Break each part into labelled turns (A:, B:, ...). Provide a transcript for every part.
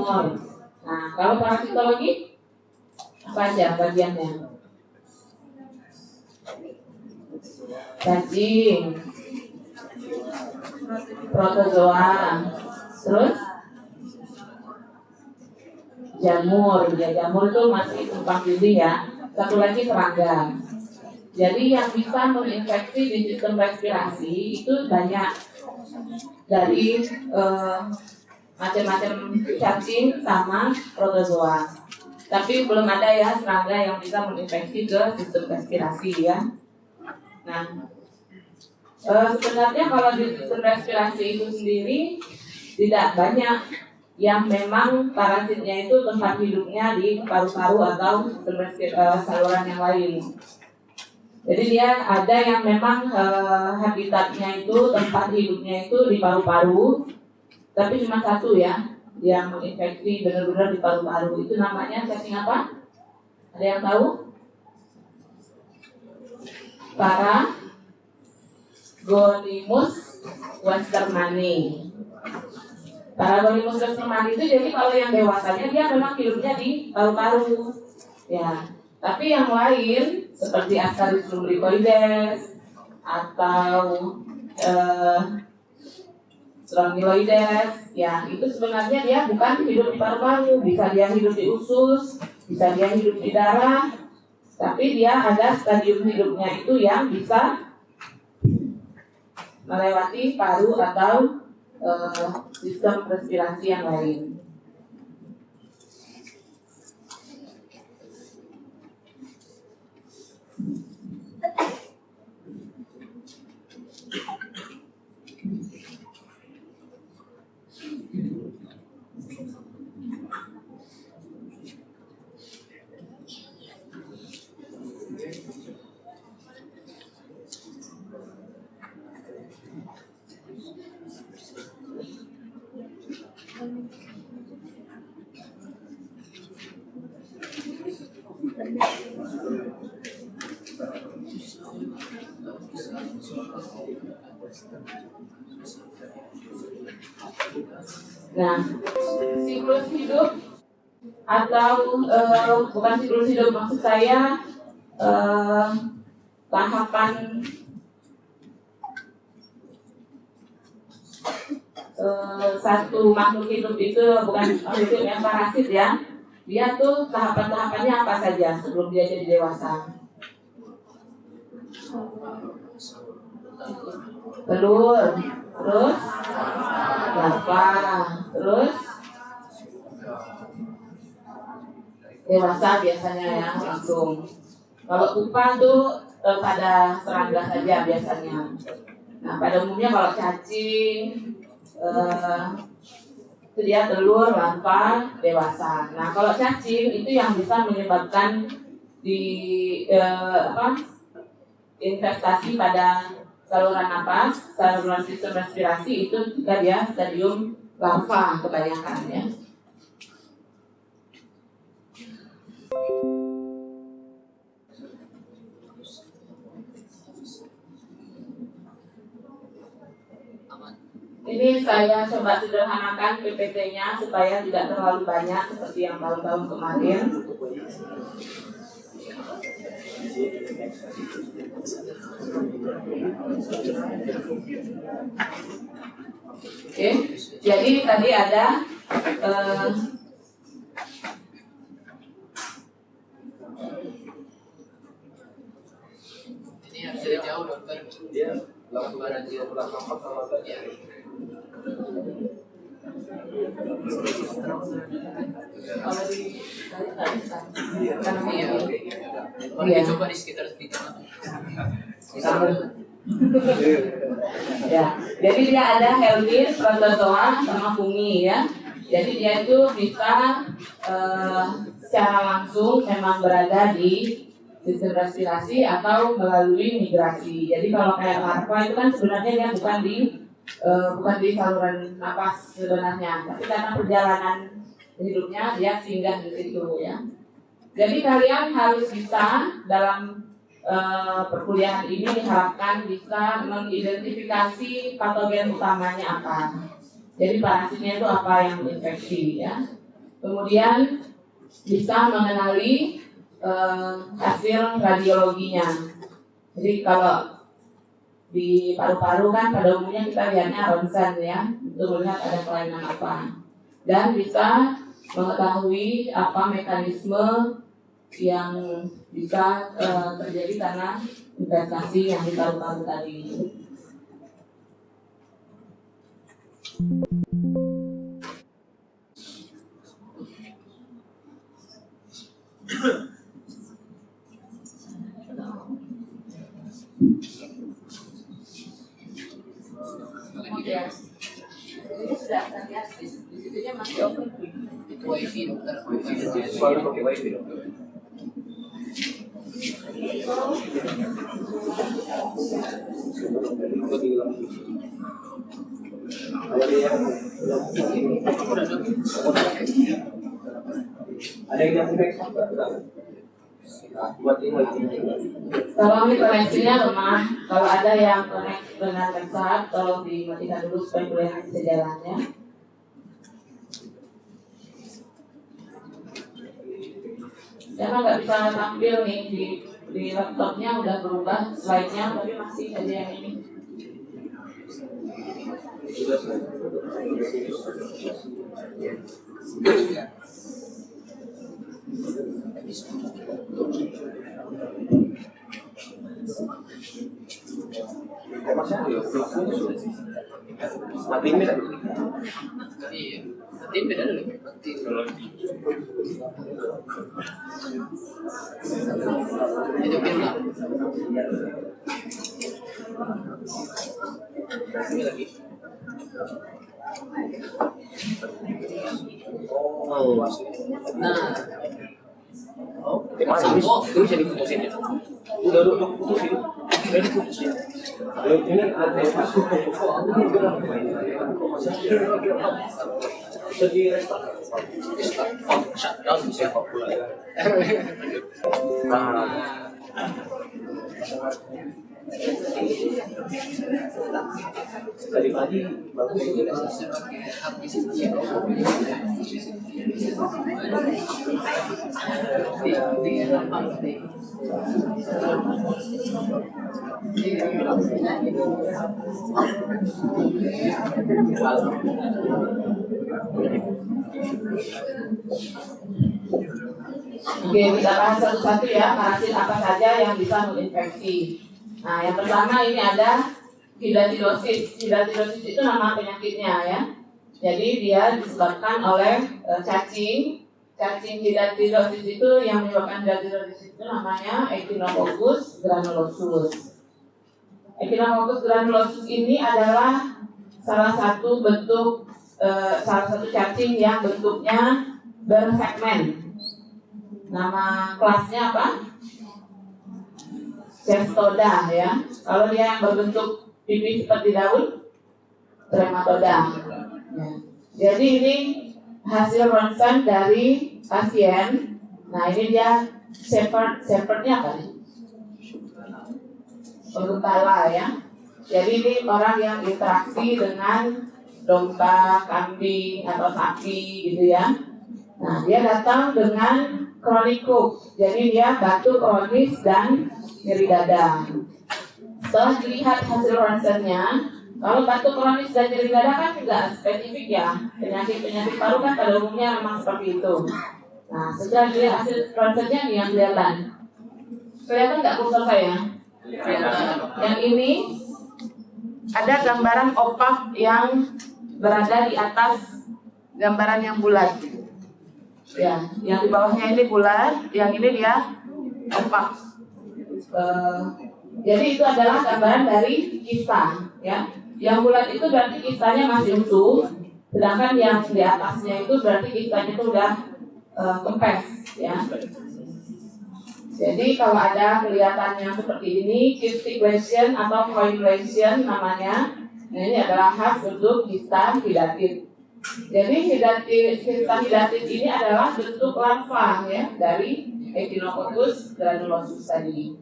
A: jamur. Nah, kalau parasitologi apa aja bagiannya? Cacing, protozoa, terus jamur. Ya, jamur itu masih tumpang tindih ya. Satu lagi serangga. Jadi yang bisa menginfeksi di sistem respirasi itu banyak, dari macam-macam cacing sama protozoa. Tapi belum ada ya serangga yang bisa menginfeksi ke sistem respirasi ya. Nah, sebenarnya kalau di sistem respirasi itu sendiri tidak banyak yang memang parasitnya itu tempat hidupnya di paru-paru atau saluran yang lain. Jadi dia ada yang memang habitatnya itu, tempat hidupnya itu di paru-paru, tapi cuma satu ya yang menginfeksi benar-benar di paru-paru. Itu namanya cacing apa? Ada yang tahu? Paragonimus westermani. Paragonimus westermani itu jadi kalau yang dewasanya dia memang hidupnya di paru-paru. Ya. Tapi yang lain seperti Ascaris lumbricoides atau Strongyloides, ya itu sebenarnya dia bukan hidup di paru-paru, bisa dia hidup di usus, bisa dia hidup di darah, tapi dia ada stadium hidupnya itu yang bisa melewati paru atau sistem respirasi yang lain. Nah, siklus hidup atau bukan siklus hidup, maksud saya tahapan satu makhluk hidup itu, bukan makhluk hidup yang parasit ya. Dia tuh tahapan-tahapannya apa saja sebelum dia jadi dewasa? Telur, terus larva, terus dewasa biasanya ya langsung. Kalau pupa tuh pada serangga saja biasanya. Nah pada umumnya kalau cacing itu dia telur, larva, dewasa. Nah kalau cacing itu yang bisa menyebabkan di investasi pada saluran napas, saluran sistem respirasi itu jika dia stadium larva kebanyakan ya. Ini saya coba sederhanakan PPT-nya supaya tidak terlalu banyak seperti yang tahun-tahun kemarin. Oke, jadi tadi ada
B: ini harus dari jauh dokter. Dia lakukan dia belakang sama ya. Iya. Coba di sekitar situ.
A: Ya, jadi dia ada helminth, protozoa, sama fungi ya. Jadi dia itu bisa secara langsung memang berada di sistem respirasi atau melalui migrasi. Jadi kalau kayak larva itu kan sebenarnya dia bukan di saluran napas sebenarnya, tapi karena perjalanan hidupnya dia singgah di situ ya. Jadi kalian harus bisa dalam perkuliahan ini diharapkan bisa mengidentifikasi patogen utamanya apa. Jadi parasitnya itu apa yang menginfeksi ya. Kemudian bisa mengenali hasil radiologinya. Jadi kalau di paru-paru kan pada umumnya kita lihatnya ronsen ya, untuk melihat ada kelainan apa. Dan bisa mengetahui apa mekanisme yang bisa terjadi karena investasi yang di paru-paru tadi. Ya. Ini sudah terlihat di situnya masih open.
B: Itu wifi dokter.
C: Selalu pakai wifi dokter. Ada yang buat ini
A: Kalau ini koneksinya lemah, kalau ada yang connect dengan website, tolong dimatikan dulu supaya kuliah bisa jalannya. Karena nggak bisa tampil nih di laptopnya udah berubah slide-nya, tapi masih ada yang ini.
C: matiin beda.
B: Iya. Nanti beda dulu. Nanti itu film. Ini lagi.
C: Oh.
B: Nah,
C: Di mana ini?
B: itu bisa difokusin ya.
C: Udah putusin. Udah diputusin. Ini ada masuk ke sedih restart.
B: Shutdown bisa pula.
C: Nah, tadi pagi bagus ini.
A: Oke, kita bahas satu-satu ya, parasit apa saja yang bisa menginfeksi. Nah, yang pertama ini ada hidatidosis. Hidatidosis itu nama penyakitnya ya. Jadi dia disebabkan oleh cacing. Cacing hidatidosis itu yang menyebabkan hidatidosis itu namanya Echinococcus granulosus. Echinococcus granulosus ini adalah salah satu bentuk salah satu cacing yang bentuknya bersegmen. Nama kelasnya apa? Cestoda ya. Kalau dia yang berbentuk pipi seperti daun, trematoda. Ya. Jadi ini hasil ronsen dari pasien. Nah ini dia shepherdnya apa nih? Urutala ya. Jadi ini orang yang interaksi dengan domba, kambing atau sapi gitu ya. Nah dia datang dengan chronic cough. Jadi dia batuk kronis dan nyeri dada. Setelah dilihat hasil ronsennya, kalau batuk kronis dan nyeri dada kan juga spesifik ya. Penyakit paru kan pada umumnya memang seperti itu. Nah, setelah dilihat hasil ronsennya nih yang kelihatan. Kelihatan nggak kursor saya? Yang ini ada gambaran opak yang berada di atas gambaran yang bulat. Ya, yang di bawahnya ini bulat, yang ini dia opak. Jadi itu adalah gambaran dari kista, ya. Yang bulat itu berarti kistanya masih utuh, sedangkan yang di atasnya itu berarti kistanya itu udah kempes, ya. Jadi kalau ada kelihatan yang seperti ini, cystic lesion atau coin lesion namanya, nah ini adalah khas untuk kista hidatid. Jadi kista hidatid ini adalah bentuk larva ya dari Echinococcus granulosus tadi.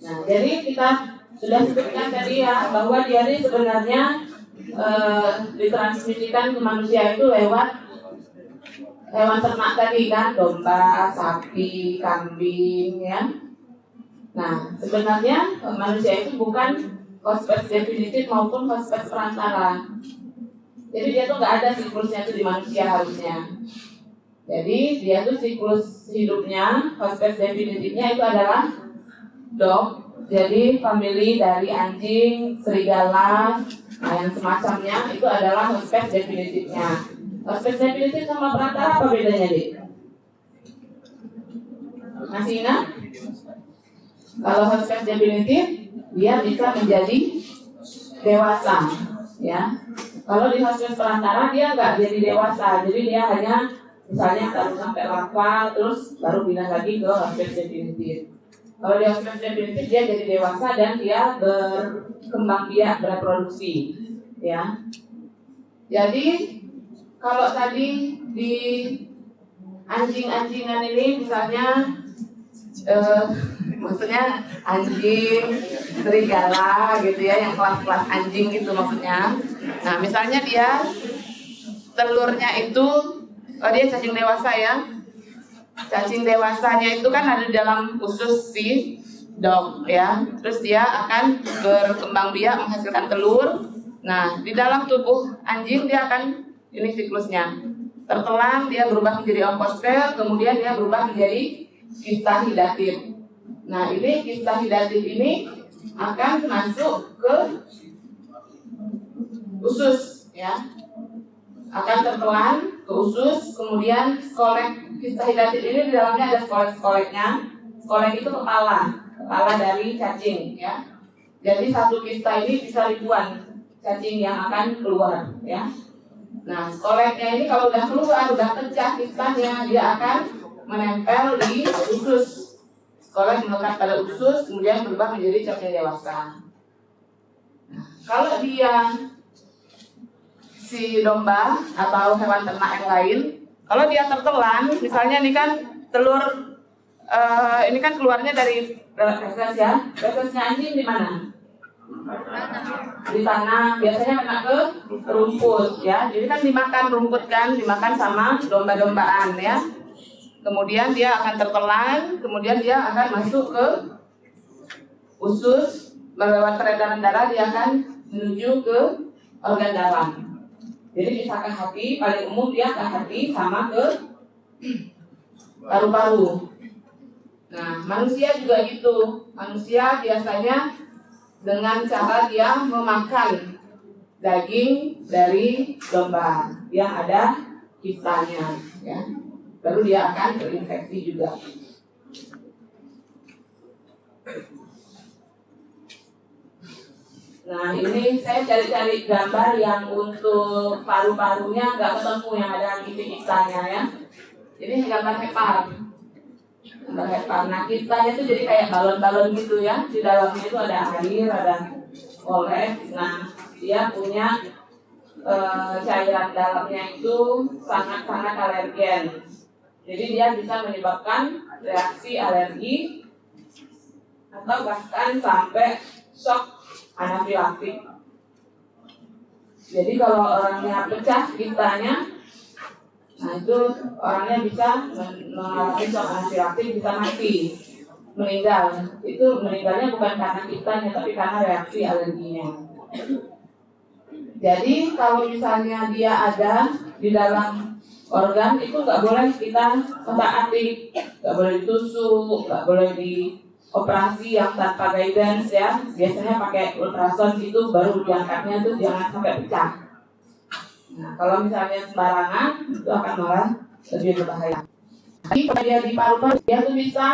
A: Nah, jadi kita sudah sebutkan tadi ya bahwa dia ini sebenarnya ditransmisikan ke manusia itu lewat hewan ternak tadi kan, domba, sapi, kambing, ya. Nah, sebenarnya manusia itu bukan hospes definitif maupun hospes perantara. Jadi dia tuh nggak ada siklusnya tuh di manusia harusnya. Jadi dia tuh siklus hidupnya, hospes definitifnya itu adalah dog. Jadi family dari anjing, serigala, nah yang semacamnya itu adalah hospes definitifnya. Hospes definitif sama perantara apa bedanya, Dik? Masih ingat? Kalau hospes definitif dia bisa menjadi dewasa, ya. Kalau di hospes perantara dia nggak jadi dewasa, jadi dia hanya misalnya taruh sampai larva, terus baru pindah lagi ke hospes definitif. Kalau di hospes definitif dia jadi dewasa dan dia berkembang biak, bereproduksi, ya. Jadi kalau tadi di anjing-anjingan ini misalnya maksudnya anjing, serigala gitu ya, yang kelas-kelas anjing gitu maksudnya. Nah misalnya dia telurnya itu, dia cacing dewasa ya. Cacing dewasanya itu kan ada di dalam usus si dog ya. Terus dia akan berkembang biak menghasilkan telur. Nah di dalam tubuh anjing dia akan, ini siklusnya, tertelan dia berubah menjadi onkosel, kemudian dia berubah menjadi kista hidatif. Nah ini kista hidatif ini akan masuk ke usus ya, akan tertelan ke usus, kemudian skolek kista hidatif ini di dalamnya ada skolek-skoleknya. Skolek itu kepala dari cacing ya. Jadi satu kista ini bisa ribuan cacing yang akan keluar ya. Nah skoleknya ini kalau udah keluar, udah pecah kistanya, dia akan menempel di usus. Skolek melekat pada usus, kemudian berubah menjadi cacing dewasa. Nah, kalau dia si domba atau hewan ternak yang lain, kalau dia tertelan, misalnya ini kan telur, ini kan keluarnya dari feses ya. Fesesnya anjing di mana? Di tanah. Biasanya kena ke rumput ya. Jadi kan dimakan rumput kan, dimakan sama domba-dombaan ya. Kemudian dia akan tertelan, kemudian dia akan masuk ke usus, melewati peredaran darah dia akan menuju ke organ dalam. Jadi misalkan hati, paling umum dia ke hati sama ke paru-paru. Nah, manusia juga gitu. Manusia biasanya dengan cara dia memakan daging dari domba yang ada kistanya, ya. Baru dia akan terinfeksi juga. Nah ini saya cari-cari gambar yang untuk paru-parunya nggak ketemu yang ada kista-kistanya ya. Ini gambar hepar. Gambar hepar. Nah kistanya itu jadi kayak balon-balon gitu ya. Di dalamnya itu ada air, ada oleh. Nah dia punya cairan dalamnya itu sangat-sangat alergen. Jadi dia bisa menyebabkan reaksi alergi atau bahkan sampai shock anafilaktik. Jadi kalau orangnya pecah kistanya, nah itu orangnya bisa mengalami shock anafilaktik, bisa mati, meninggal. Itu meninggalnya bukan karena kistanya, tapi karena reaksi alerginya. Jadi kalau misalnya dia ada di dalam organ, itu nggak boleh kita otak-atik, nggak boleh ditusuk, nggak boleh dioperasi yang tanpa guidance ya. Biasanya pakai ultrasound gitu, baru diangkatnya tuh jangan sampai pecah. Nah kalau misalnya sembarangan, itu akan malah lebih berbahaya. Jadi kalau dia di paru-paru, dia tuh bisa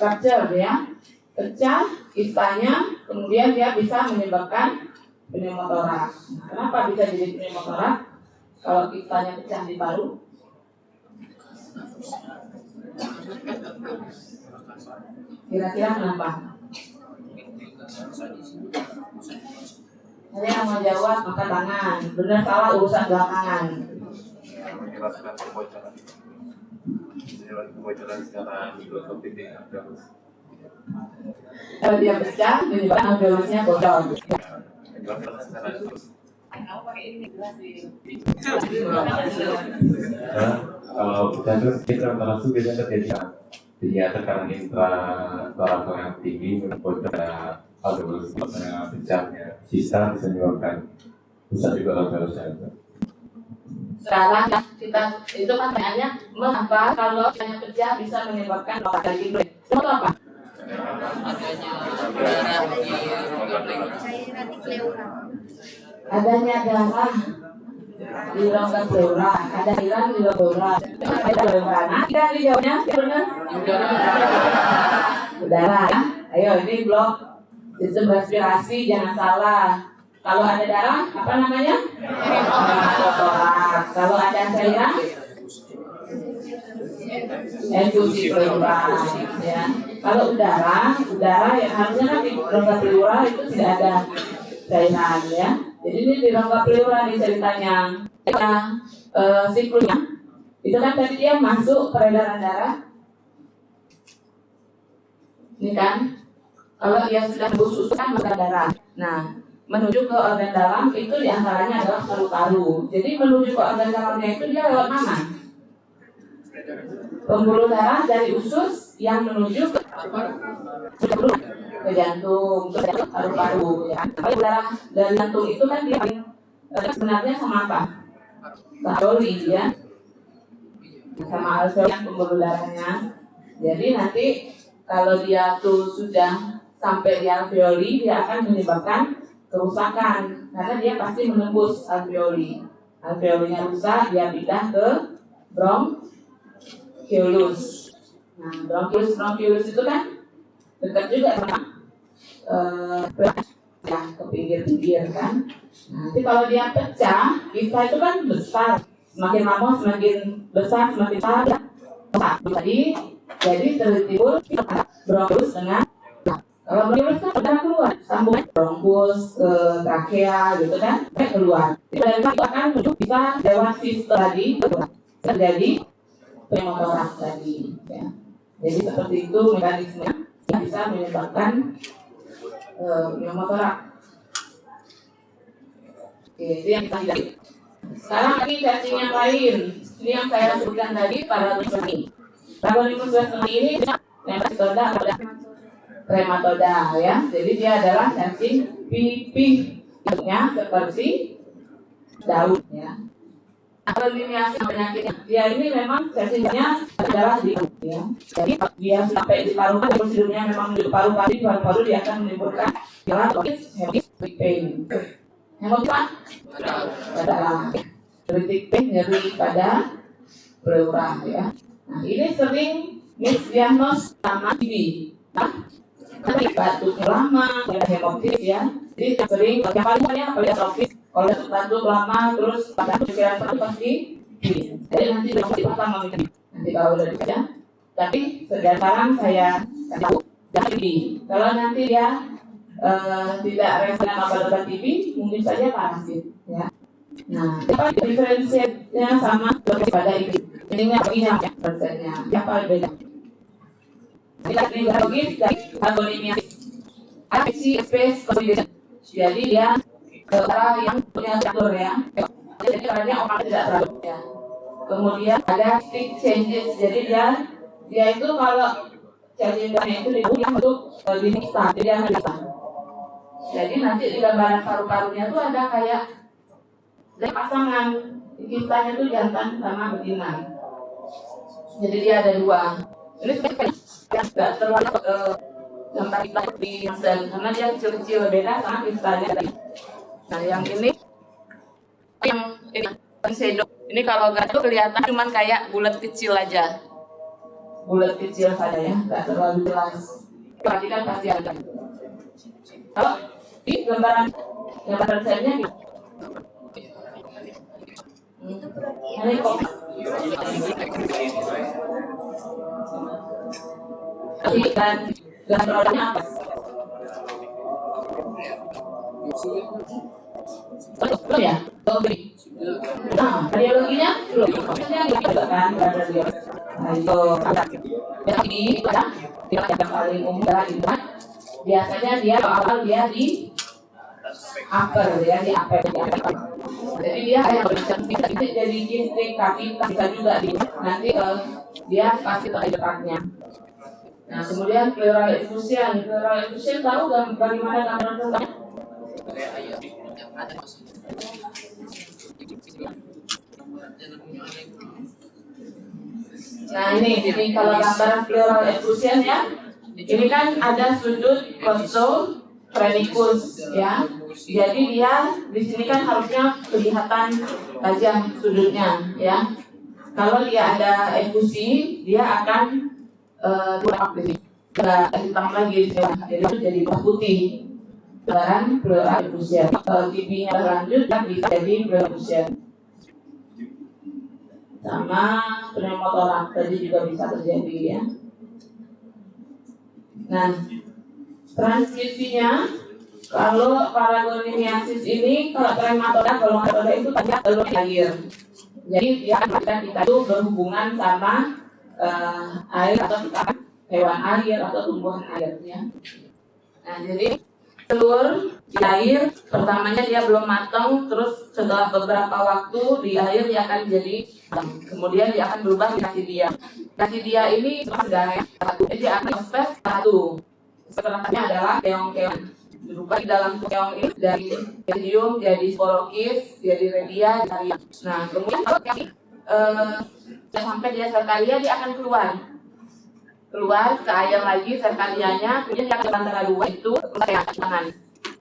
A: rupture ya, pecah kistanya, kemudian dia bisa menyebabkan pneumotoraks. Nah, kenapa bisa jadi pneumotoraks? Kalau kistanya pecah di paru, kira-kira kenapa? Saya yang mau jawab maka tangan. Benar salah urusan belakangan.
D: Menjelaskan kebocoran secara mikroskopik ya.
A: Kalau dia pecah, menyebabkan alveolusnya bocor.
D: Kalau jantung intravenous itu biasanya terjadi dia tekanan intratorakal yang tinggi menyebabkan pada alveolus pecahnya. Sisa bisa menyebabkan rusak juga alveolus jantung.
A: Sekarang kita itu kan pertanyaannya mengapa kalau misalnya pecah bisa menyebabkan lorak daging itu apa? Adanya darah di rongga pleura, ada cairan di rongga pleura, ada pleura. Nah, kita dijawabnya benar. Udara. Ayo, ini blok sistem respirasi, jangan salah. Kalau ada darah, apa namanya? Hematotoraks. Kalau ada cairan, infusi pleura. Ya. Kalau udara yang harusnya kan di rongga pleura itu tidak ada cairan, ya. Jadi ini di rongga pleura nih ceritanya. Siklusnya itu kan tadi dia masuk peredaran darah. Ini kan, kalau dia sudah busuk kan masuk darah. Nah, menuju ke organ dalam itu diantaranya adalah paru-paru. Jadi menuju ke organ dalamnya itu dia lewat mana? Pembuluh darah dari usus yang menuju ke jantung, ke paru-paru. Ya. Kalau darah dari jantung itu kan dia sebenarnya sama apa? Alveoli, ya, sama alveoli yang pembuluh darahnya. Jadi nanti kalau dia tuh sudah sampai di alveoli, dia akan menyebabkan kerusakan karena dia pasti menembus alveoli. Alveolinya rusak, dia pindah ke bronchiolus. Nah, bronchiolus itu kan dekat juga sama ya, ke pinggir-pinggir kan. Nanti kalau dia pecah, kista itu kan besar, semakin lama semakin besar, semakin besar. Jadi tertimbul bronchiolus dengan kalau bronchiolus kan udah keluar, sambung bronkus, trakea gitu kan, keluar. Dan itu akan bisa lewat sistem tadi terjadi pneumotoraks tadi. Ya. Jadi seperti itu mekanismenya yang bisa menyebabkan pneumotoraks. Oke, itu yang kita lihat. Sekarang lagi cacing yang lain. Ini yang saya sebutkan tadi Paragonimus. Paragonimus ini nematoda pada trematoda, ya. Jadi dia adalah cacing pipih, bentuknya seperti daun, ya. Aliniasi penyakitnya, dia ini memang cacingnya adalah di ya. Jadi dia sampai di paru-paru, prosedurnya memang di paru-paru dia akan menimbulkan hemorrhagic pain. Hemorrhagic pada kritik pain, nyeri pada pleura, ya. Nah, ini sering misdiagnos sama TB. Tapi batuk lama, ada hemoptis, ya. Jadi sering yang paling banyak poliatrofis, kalau batuk lama terus pada pikiran itu pasti TB. Jadi nanti pertama nanti kalau udah dibaca. Tapi sekarang saya tahu jangan TB. Kalau nanti dia tidak resisten obat-obat TB, mungkin saja parasit, ya. Nah, apa diferensiasinya sama pada ini? Ini apa persennya? Apa beda? Kita biologis dari agonimia. Aksi space combination. Jadi dia orang yang punya struktur, ya. Jadi orangnya orang tidak terlalu, ya. Kemudian ada stick changes. Jadi dia itu kalau change-nya itu dibuat untuk dinikah, jadi akan bisa. Jadi nanti di gambaran paru-parunya tuh ada kayak dari pasangan, kistanya tuh jantan sama betina. Jadi dia ada dua. Ini sebenarnya nggak terlalu gambar kita di sel karena dia kecil-kecil, beda sama kistanya tadi. Nah yang ini sedok. Ini kalau nggak tuh kelihatan cuman kayak bulat kecil aja, bulat kecil saja, ya, nggak terlalu jelas. Perhatikan pasti ada. Kalau di gambaran selnya gitu. Ini kok dan produknya apa? Belum, ya? Belum beli. Nah, radiologinya belum. Maksudnya juga kan radiologi. Nah itu yang ini yang paling umum adalah itu. Biasanya dia awal dia di upper ya, di upper. Jadi dia yang bisa jadi kistik, kaki bisa juga nanti dia pasti ke depannya. Nah kemudian pleural effusion tahu bagaimana gambaran tentangnya? Nah ini, jadi kalau gambaran pleural effusion ya, ini kan ada sudut costophrenicus ya. Jadi dia di sini kan harusnya kelihatan tajam sudutnya ya. Kalau dia ada effusi, dia akan kurang di sini. Hitam lagi di sini. Jadi itu jadi putih. Gambaran pleural effusion. TB-nya lanjut dan bisa jadi pleural effusion. Sama pneumotoraks tadi juga bisa terjadi ya. Nah, transmisinya kalau paragonimiasis ini kalau trematoda itu banyak telur air. Jadi dia kita itu berhubungan sama air atau hewan air atau tumbuhan air ya. Nah, jadi telur di air pertamanya dia belum matang, terus setelah beberapa waktu di air dia akan jadi kemudian dia akan berubah menjadi kasidia ini sedang satu, jadi akan spes satu. Setelahnya adalah keong-keong berubah di dalam keong ini dari medium jadi sporokis, jadi redia, jadi nah kemudian kalau sampai dia serkalia dia akan keluar ke air lagi serkalianya, kemudian dia akan antara dua itu tangan.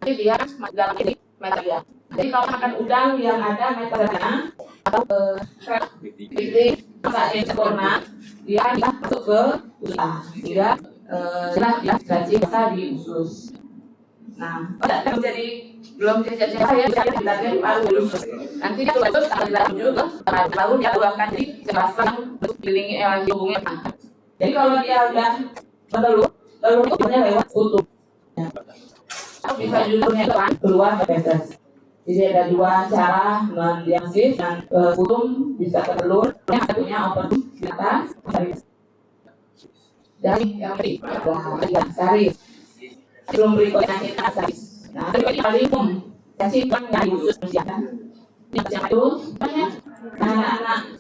A: Jadi dia dalam ini metalia. Jadi kalau makan udang yang ada metadanya atau titik sempurna, dia masuk ke usus, dia dia gaji besar di usus. Nah, jadi belum jadi saya dari paru usus. Nanti dia terus akan juga baru dia akan dijelaskan dikelilingi hubungnya. Jadi kalau dia udah telur itu punya lewat utuh. Bisa juga keluar ke feses. Jadi ada dua cara mendiagnosis dan putung bisa ke telur, yang satunya open di atas dari yang saris. Belum berikutnya kita saris. Nah, ini paling kasih yang dari usus manusia kan. Yang itu anak-anak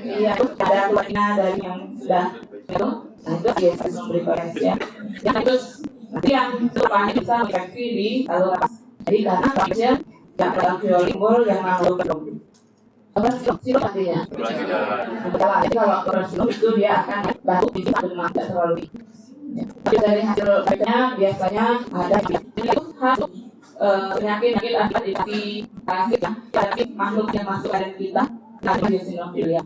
A: iya, ada keluarnya dari yang sudah itu, nah itu biasa memberi koreksi ya. Yang itu nanti yang rupanya bisa menginfeksi di saluran nafas. Jadi karena manusia yang dalam timbul yang lalu apa sih artinya? Jadi kalau korosium itu dia akan baru tidak terlalu. Tapi dari hasil baiknya biasanya ada itu harus penyakit akibat penyakit makhluk yang masuk ke dalam kita. Nanti sinophilia.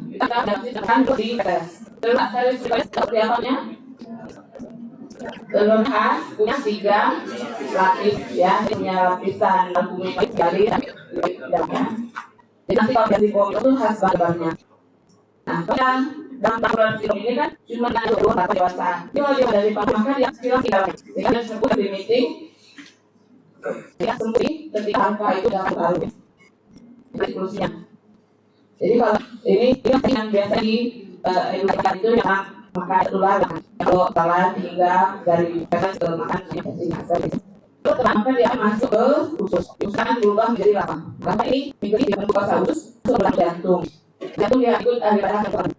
A: Kita akan di tes. Terus saya seperti apanya? Telur khas punya 3 lapis ya, punya lapisan albumik dari dalamnya. Jadi nanti kalau dari bawah itu khas bahannya. Nah, kalau dalam tampilan film ini kan cuma ada 2 dewasa. Jadi kalau dia dari pagi maka dia silang 3 lagi. Jadi dia sebut di meeting. Dia sembunyi ketika alfa itu dalam paru. Inklusinya. Jadi kalau ini yang biasa di edukasi itu memang makan tular, kalau salah hingga dari pesan ke makan itu terangkan dia masuk ke usus, usaha berubah menjadi lapang. Karena ini mengikuti glukosa usus sebelah jantung dia ikut aliran ke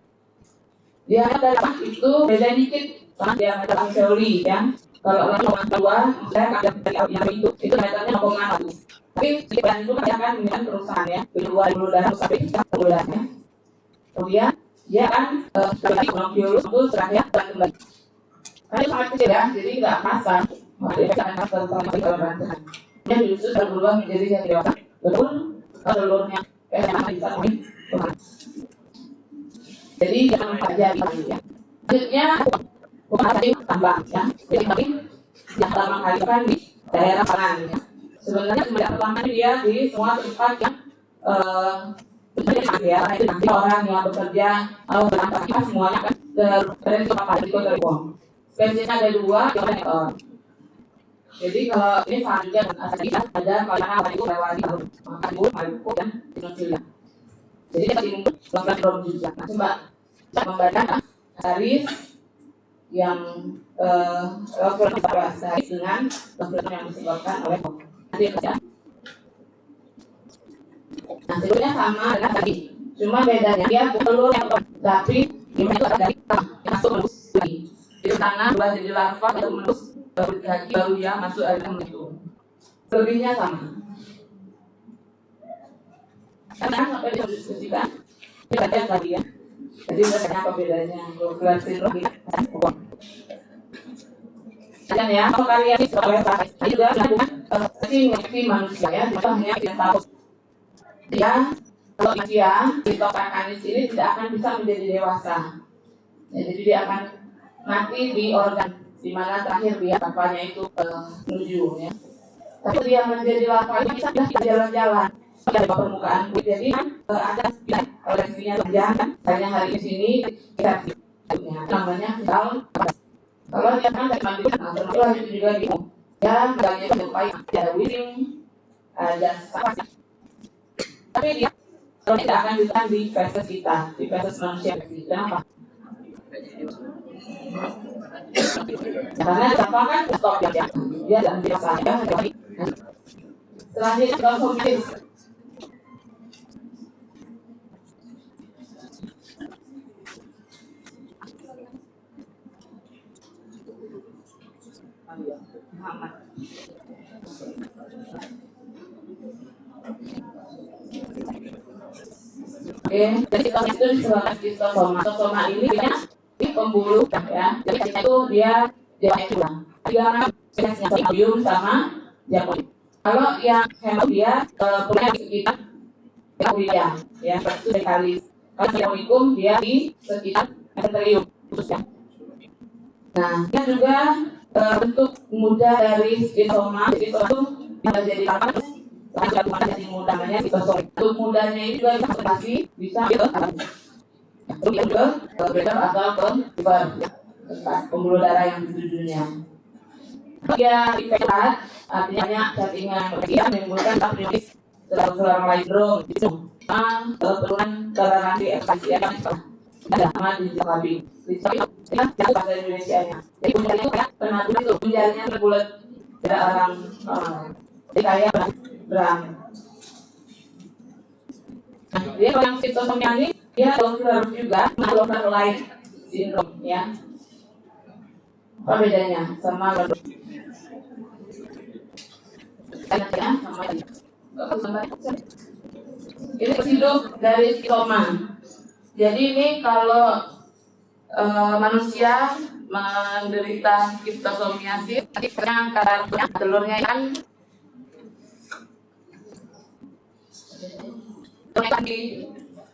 A: dia dari lapang itu beda dikit sama dia metal alveoli ya. Kalau orang kedua saya akan yang itu metalnya 0,1. Tapi sekian itu akan dengan perusahaan ya, kedua dulu darah sampai 3 bulan ya. Kemudian dia akan seperti bronkiolus itu terakhir kembali. Karena sangat kecil ya, jadi nggak pasang. Dia akan pasang sama rancangan. Dia justru berubah menjadi yang dewasa. Betul, telurnya memang bisa kembali. Jadi jangan saja ya. Selanjutnya bukan tadi tambang ya. Jadi kami yang pertama kali kan di daerah pangan ya. Sebenarnya semenjak pertama dia di semua tempat yang ya, nanti orang yang bekerja atau beraktivitas semuanya akan terresiko terpapar. Spesiesnya ada 2 yang ekor. Jadi kalau ini selanjutnya ada kalau itu lewati Maluku dan Indonesia. Jadi kita melakukan produksi. Nah, coba membaca garis yang dewasa dengan yang disebabkan oleh nanti ya. Nah, sebetulnya sama dengan tadi, cuma bedanya dia telur yang tapi ini itu dari masuk lagi. Di sana dua jadi larva itu menus kaki baru dia masuk air itu. Selebihnya sama. Karena sampai didiskusikan tidak ada tadi ya. Jadi bertanya apa bedanya globular sindrom dan ya kalau kalian juga melakukan si manusia ya hanya tidak tahu dia kalau dia sitokanis ini tidak akan bisa menjadi dewasa ya, jadi dia akan mati di organ di mana terakhir dia larvanya itu menuju ya. Tapi dia menjadi larva itu bisa jalan-jalan dari permukaan kulit, jadi ada koleksinya panjang kan hanya hari di sini kita namanya sel. Kalau dia kan dari mandi, nah termasuk itu juga di ya bagian sampai ada wiring, ada sampah. Tapi dia kalau tidak akan bisa di feses kita, di feses manusia. Kenapa? Karena sampah kan stop ya, dia tidak bisa ya. Selanjutnya konsumsi. Oke, jadi kalau itu disebabkan skistosoma. Skistosoma ini di pembuluh ya. Jadi itu dia tulang. Dia jenisnya bium sama japonik. Kalau yang hemok dia punya di sekitar kuliah ya, itu dekalis. Kalau japonicum dia di sekitar mesenterium khususnya. Nah, dia juga bentuk muda dari skistosoma. Skistosoma bisa jadi apa? Jadi mudah namanya skistosoma. Bentuk mudanya ini juga bisa ke beda atau ke pembuluh darah yang di tujuannya. Dia infeksi artinya cacing yang menimbulkan artritis seluruh laindrom itu penurunan toleransi ekspresi ada sama di Jakarta. Itu bahasa Indonesia-nya. Jadi punjal itu kayak penatu itu punjalnya berbulat tidak orang jadi kayak berang. Nah, dia kalau yang skistosoma ini dia globular juga globular lain sindrom ya. Apa bedanya sama ini hidup dari skistosoma. Jadi ini kalau manusia menderita skistosomiasis, yang kadar telurnya kan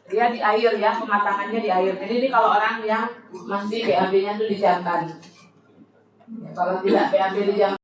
A: dia di air ya, pematangannya di air. Jadi ini kalau orang yang masih BAB-nya itu di jantan. Kalau tidak BAB di jantan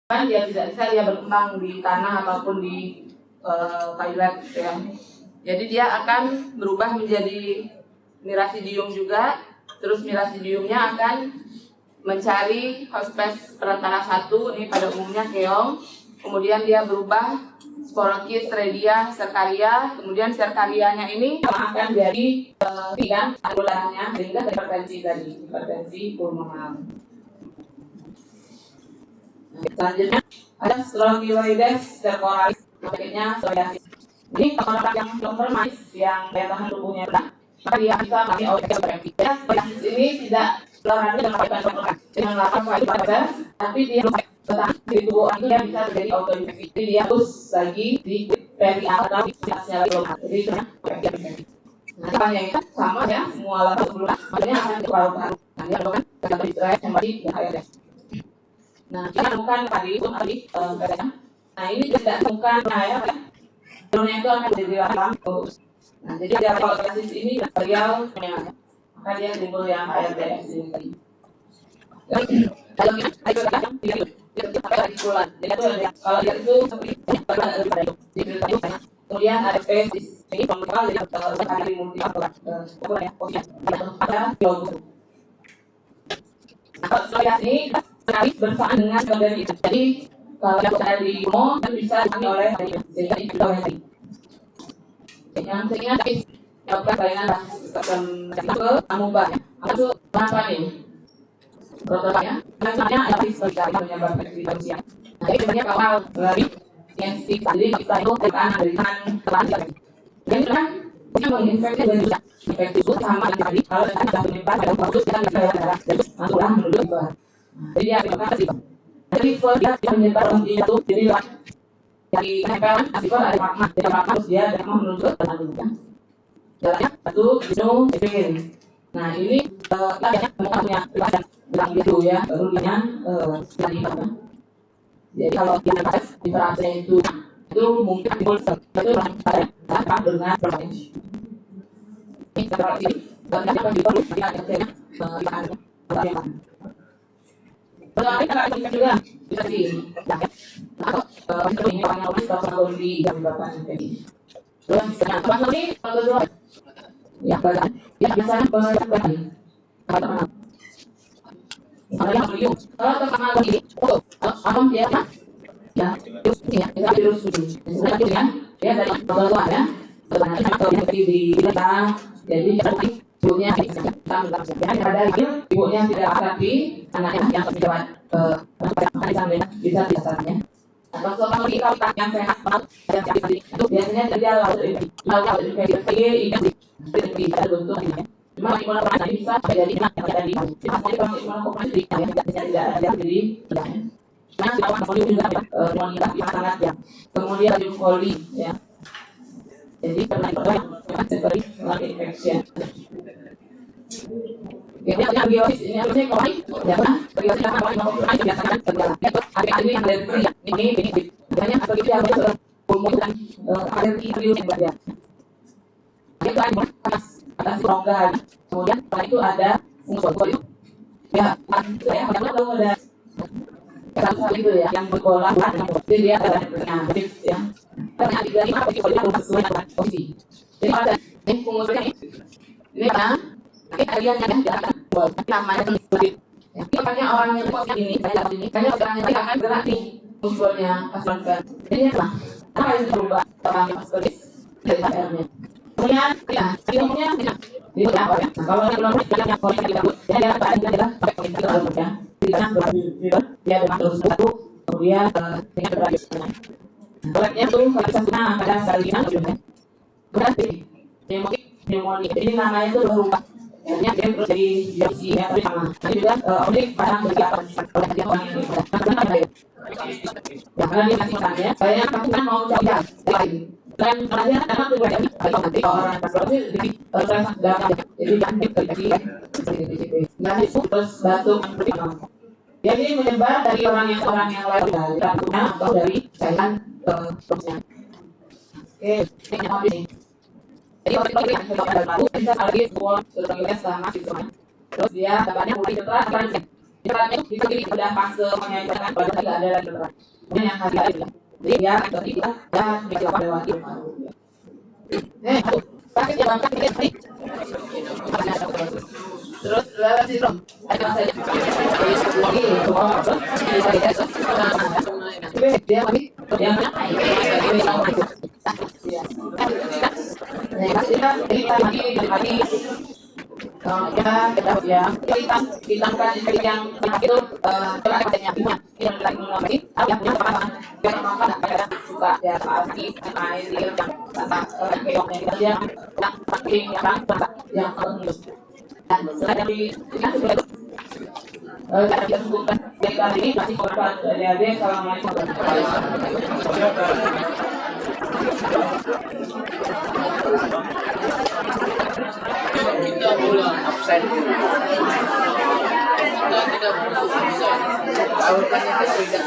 A: kan dia tidak bisa dia berkembang di tanah ataupun di toilet ya. Jadi dia akan berubah menjadi Miracidium juga. Terus Miracidiumnya akan mencari hospes perantara satu, ini pada umumnya keong. Kemudian dia berubah Sporokis, Redia, Serkaria. Kemudian Serkarianya ini akan jadi tiga anggotanya sehingga hipertensi pulmonar. Selanjutnya ada Strongyloides cercoralis, penyakitnya psoriasis. Ini kalau orang yang kompromis yang daya tahan tubuhnya rendah, maka dia bisa masih autoinfeksi. Ya, psoriasis ini tidak penularannya dengan apa tapi dia bertahan di tubuh orang itu dia bisa terjadi autoinfeksi. Jadi dia terus lagi di perial atau imunitasnya lagi lemah. Jadi itu infeksi. Nah, caranya itu sama ya, semua lalu sebelumnya, makanya akan diparu-paru. Nah, dia melakukan kegiatan istirahat kembali di akhirnya. Nah, kita temukan tadi itu nah ini tidak temukan ya, drone itu akan jadi lampu. Nah, jadi kalau kasus ini beliau maka dia timbul yang ARDS ini tadi. Kalau kita bulan, jadi itu kalau dia itu kemudian ada spesies ini penggal jadi hari multiple ya ada logo. Nah, kalau saya ini sekali bersamaan dengan bagian itu. Jadi kalau saya di mo itu bisa diambil oleh sehingga itu oleh tadi. Yang sehingga tadi melakukan bayangan ke amuba. Apa itu apa nih? Prototipnya, misalnya ada sebagai menyebabkan infeksi manusia. Nah, jadi sebenarnya awal dari CNC tadi kita itu tekan dari tangan yang kan kita menginfeksi dengan juga infeksi itu sama tadi kalau kita sudah menyebar pada bagus kita bisa darah jadi masuklah menuju ke jadi dia akan kasih jadi kalau dia menyebar itu jadi dari tempelan asipor ada magma jadi magma terus dia akan menuju ke tangan juga jalannya satu minum epin. Nah ini kita punya bilang gitu ya baru dia tadi jadi kalau kita di frase itu mungkin timbul itu dengan berbagai ini seperti banyak yang diperlu tidak ada juga bisa sih ini orangnya udah kalau di yang bapak ini terus apa lagi kalau ya biasanya penelitian kalau teman lagi orang dia ya terus ya kita terus sebenarnya dia dari luar ya sebenarnya kalau di kita jadi ibunya kita ada ibunya tidak aktif anaknya yang menjawab bisa biasanya atau kalau kita yang sehat yang itu biasanya dia lalu infeksi tidak bentuknya cuma imunokompleks bisa jadi terjadi masih kalau imunokompleks tidak ada jadi nah awal kemudian juga pneumonia sangat ya kemudian coli ya jadi pernah seperti infeksi ini biosis ini harusnya kembali ya kan biosis apa yang biasakan segala hari yang alergi ini banyak atau itu harus pulmonan alergi virus yang berbeda itu ada atas rongga kemudian setelah itu ada unsur itu ya saya kalau ada kalau itu ya yang berbola jadi dia ada penyakit ya karena tiga lima posisi sesuai dengan posisi jadi ada ini pengusurnya ini kan kalian yang jalan namanya sulit ya makanya orang yang posisi ini kayaknya orang yang akan gerak nih unsurnya pasukan jadi apa apa yang berubah orang yang sulit dari HR-nya kemudian ya ilmunya itu apa ya kalau yang belum yang boleh kita jadi ada apa adalah pakai kita ya tidak dia memang terus satu kemudian dengan berbagai proyeknya tuh satunya pada salinan berarti pneumonia jadi namanya itu berubah akhirnya dia terus jadi biopsi ya tapi sama nanti juga objek barang berapa oleh dia orang ini karena ada ya karena dia masih tanya saya kan mau coba lagi dan terakhir karena itu berarti kalau nanti orang pasti jadi data jadi cantik terjadi nah itu terus batuk jadi menyebar dari orang yang lain dari rambutnya atau dari cairan terusnya oke ini apa ini jadi orang yang sudah ada baru bisa lagi semua sudah sama sistemnya terus dia dapatnya mulai setelah di depannya itu di kiri udah fase penyayangan pada tidak ada lagi beneran. Kemudian yang kaki ada juga. Jadi ya berarti kita dan mencoba lewati malu. Pakai yang bangkat kita tadi. Terus lewat sini dong. Ada masalah. Dia kami yang lagi ya kita kan yang itu telah katanya yang lagi lagi yang punya pasangan yang makan kadang suka ya pasti air yang keongnya kita dia yang pakai yang harus dan selain dari yang sudah kita sebutkan kita ini masih korban dari Assalamualaikum warahmatullahi
B: Kita boleh absen. Kita tidak bisa. Aurkannya itu tidak.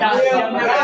C: Jangan